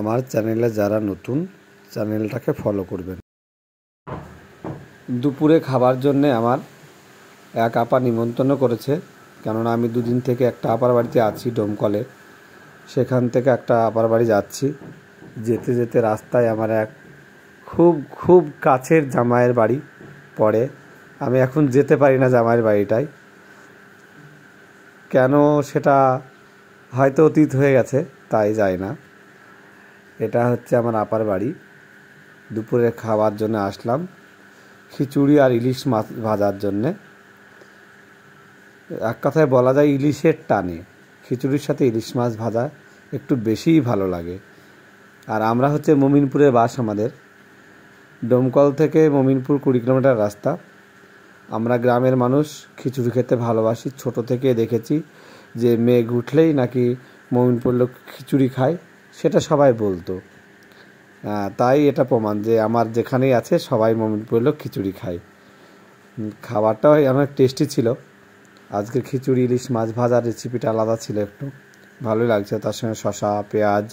আমার চ্যানেলে যারা নতুন, চ্যানেলটাকে ফলো করবেন। দুপুরে খাবার জন্যে আমার এক আপা নিমন্ত্রণ করেছে, কেননা আমি দুদিন থেকে একটা আপার বাড়িতে আছি ডোমকলে। সেখান থেকে একটা আপার বাড়ি যাচ্ছি। যেতে যেতে রাস্তায় আমার এক খুব খুব কাছের জামাইয়ের বাড়ি পড়ে। আমি এখন যেতে পারি না জামাইয়ের বাড়িটায়, কেন সেটা হয়তো অতীত হয়ে গেছে, তাই যাই না। এটা হচ্ছে আমার আপার বাড়ি। দুপুরে খাওয়ার জন্য আসলাম, খিচুড়ি আর ইলিশ মাছ ভাজার জন্যে। এক কথায় বলা যায় ইলিশের টানে খিচুড়ির সাথে ইলিশ মাছ ভাজা একটু বেশিই ভালো লাগে। আর আমরা হচ্ছে মমিনপুরে বাস আমাদের। ডোমকল থেকে মমিনপুর 20 কিলোমিটার রাস্তা। আমরা গ্রামের মানুষ খিচুড়ি খেতে ভালোবাসি। ছোট থেকে দেখেছি যে মেঘ উঠলেই নাকি মমিনপুর লোক খিচুড়ি খায়, সেটা সবাই বলতো। তাই এটা প্রমাণ যে আমার যেখানেই আছে সবাই মমিনপুর লোক খিচুড়ি খায়। খাবারটাও অনেক টেস্টি ছিল। আজকের খিচুড়ি ইলিশ মাছ ভাজার রেসিপিটা আলাদা ছিল, একটু ভালোই লাগছে। তার সঙ্গে শসা, পেঁয়াজ,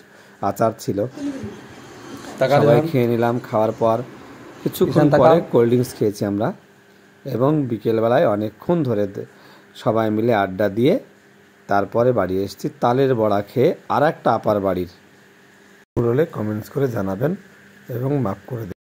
আচার ছিল। সবাই খেয়ে নিলাম। খাওয়ার পর কিছুক্ষণ পরে কোল্ড ড্রিঙ্কস খেয়েছি আমরা, এবং বিকেলবেলায় অনেকক্ষণ ধরে সবাই মিলে আড্ডা দিয়ে তারপরে বাড়ি এসেছি তালের বড়া খেয়ে। আর একটা আপার বাড়ির হলে কমেন্টস করে জানাবেন এবং মাফ করে দেবেন।